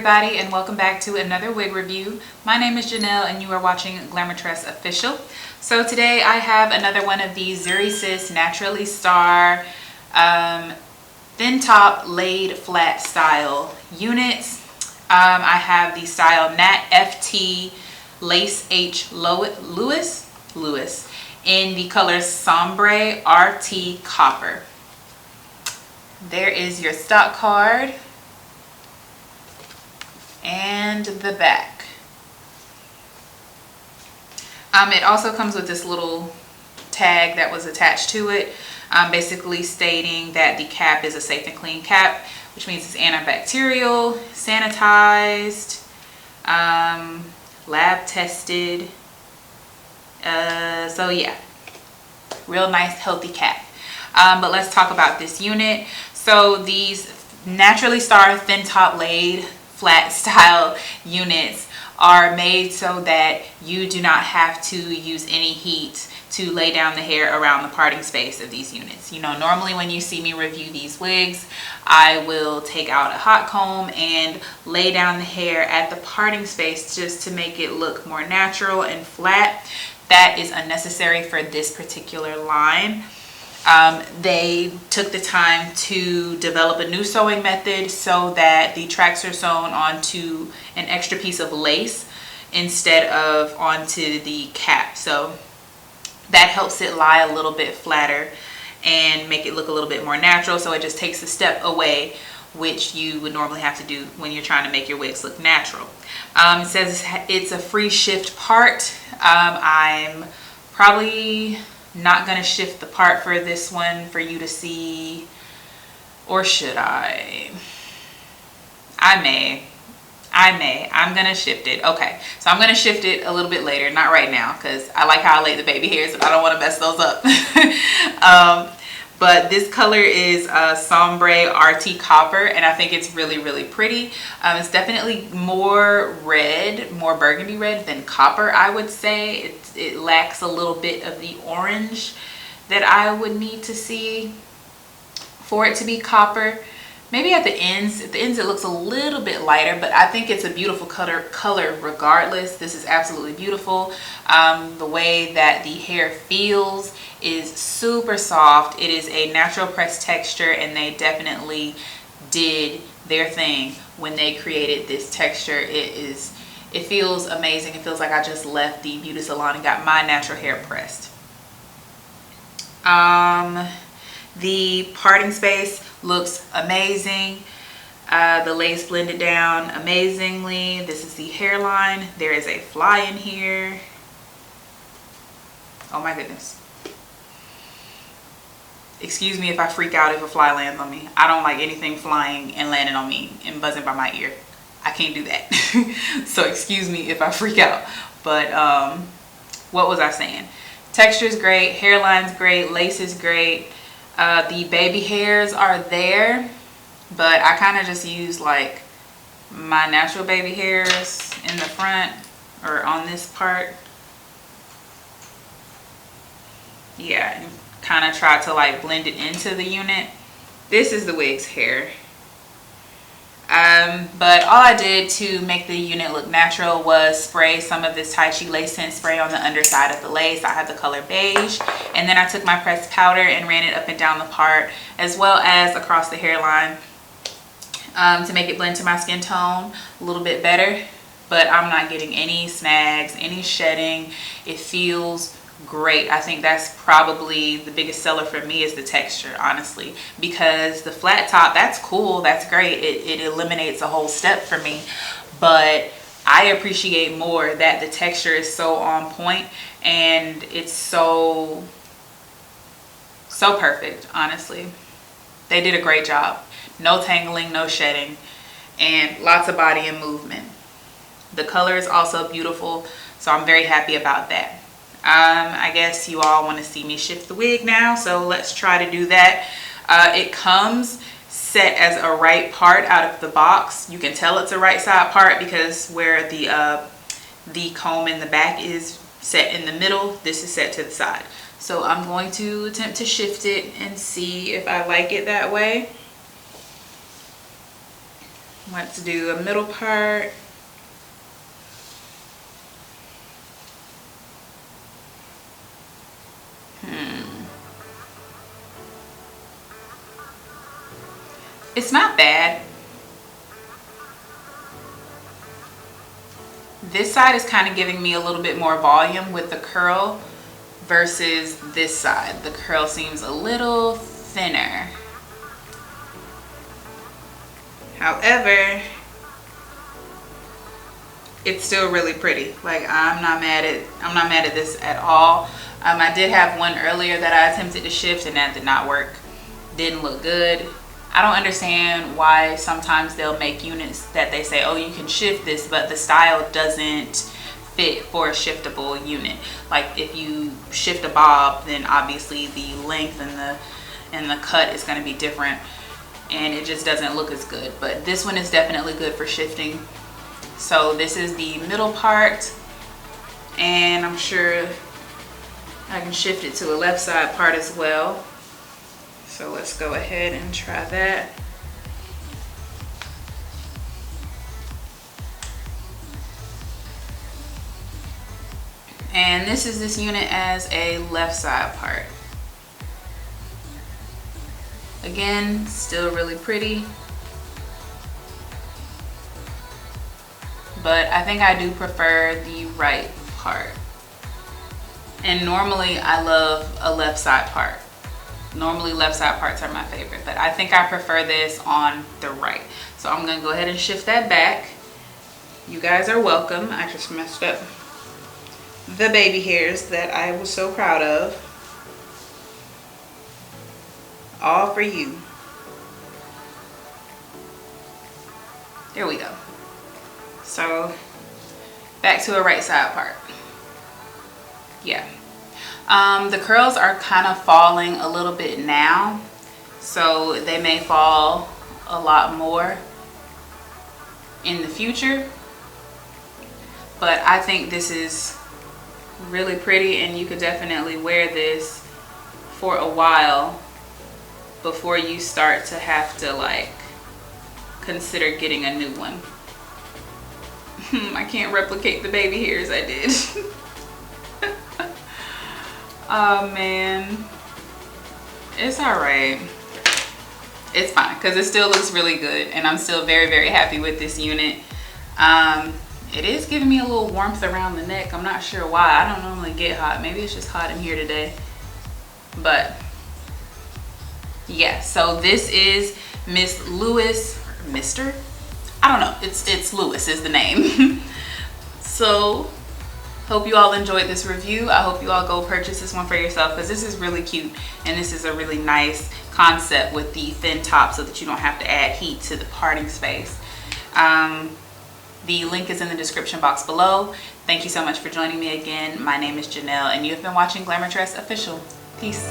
everybody, and welcome back to another wig review. My name is Janelle and you are watching Glamourtress Official. So today I have another one of these Zury Sis Naturally Star thin top laid flat style units. I have the style NAT FT Lace H Lewis in the color Sombre RT Copper. There is your stock card and the back. It also comes with this little tag that was attached to it, basically stating that the cap is a safe and clean cap, which means it's antibacterial, sanitized, lab tested. So yeah, real nice healthy cap. But let's talk about this unit. So these Naturally Star thin top laid flat style units are made so that you do not have to use any heat to lay down the hair around the parting space of these units. You know, normally when you see me review these wigs, I will take out a hot comb and lay down the hair at the parting space just to make it look more natural and flat. That is unnecessary for this particular line. They took the time to develop a new sewing method so that the tracks are sewn onto an extra piece of lace instead of onto the cap. So that helps it lie a little bit flatter and make it look a little bit more natural. So it just takes a step away, which you would normally have to do when you're trying to make your wigs look natural. It says it's a free shift part. I'm probably not gonna shift the part for this one for you to see, or should I? I may. I'm gonna shift it. Okay, so I'm gonna shift it a little bit later, not right now, because I like how I lay the baby hairs and I don't want to mess those up. But this color is Sombre RT Copper, and I think it's really pretty. It's definitely more red, more burgundy red than copper, I would say. It lacks a little bit of the orange that I would need to see for it to be copper. Maybe at the ends it looks a little bit lighter, but I think it's a beautiful color regardless. This is absolutely beautiful. The way that the hair feels is super soft. It is a natural press texture, and they definitely did their thing when they created this texture. It feels amazing. It feels like I just left the beauty salon and got my natural hair pressed. The parting space looks amazing. The lace blended down amazingly. This is the hairline. There is a fly in here. Oh my goodness. Excuse me if I freak out if a fly lands on me. I don't like anything flying and landing on me and buzzing by my ear. I can't do that. So excuse me if I freak out. But what was I saying? Texture is great, hairline's great, lace is great. The baby hairs are there, but I kind of just use like my natural baby hairs in the front or on this part. Yeah, and kind of try to like blend it into the unit. This is the wig's hair. But all I did to make the unit look natural was spray some of this Tyche lace tint spray on the underside of the lace. I have the color beige, and then I took my pressed powder and ran it up and down the part as well as across the hairline to make it blend to my skin tone a little bit better. But I'm not getting any snags, any shedding. It feels great. I think that's probably the biggest seller for me is the texture, honestly, because the flat top, that's cool, that's great, it eliminates a whole step for me, but I appreciate more that the texture is so on point and it's so perfect. Honestly, they did a great job. No tangling, no shedding, and lots of body and movement. The color is also beautiful, so I'm very happy about that. I guess you all want to see me shift the wig now, so let's try to do that. It comes set as a right part out of the box. You can tell it's a right side part because where the comb in the back is set in the middle, this is set to the side. So I'm going to attempt to shift it and see if I like it that way. Let's do a middle part. It's not bad. This side is kind of giving me a little bit more volume with the curl versus this side. The curl seems a little thinner. However, it's still really pretty. Like, I'm not mad at this at all. I did have one earlier that I attempted to shift and that did not work. Didn't look good. I don't understand why sometimes they'll make units that they say, oh, you can shift this, but the style doesn't fit for a shiftable unit. Like, if you shift a bob, then obviously the length and the cut is going to be different, and it just doesn't look as good. But this one is definitely good for shifting. So this is the middle part, and I'm sure I can shift it to a left side part as well. So let's go ahead and try that. And this is this unit as a left side part. Again, still really pretty. But I think I do prefer the right part. And normally I love a left side part. Normally left side parts are my favorite, but I think I prefer this on the right. So I'm gonna go ahead and shift that back. You guys are welcome. I just messed up the baby hairs that I was so proud of. All for you. There we go. So back to a right side part. Yeah. The curls are kind of falling a little bit now, so they may fall a lot more in the future, but I think this is really pretty, and you could definitely wear this for a while before you start to have to like consider getting a new one. I can't replicate the baby hairs I did. Oh man, it's all right. It's fine because it still looks really good, and I'm still very, very happy with this unit. It is giving me a little warmth around the neck. I'm not sure why. I don't normally get hot. Maybe it's just hot in here today. But yeah, so this is Miss Lewis, or Mr. I don't know. It's Lewis is the name. So hope you all enjoyed this review. I hope you all go purchase this one for yourself, because this is really cute, and this is a really nice concept with the thin top so that you don't have to add heat to the parting space. The link is in the description box below. Thank you so much for joining me again. My name is Janelle, and you have been watching Glamourtress Official. Peace.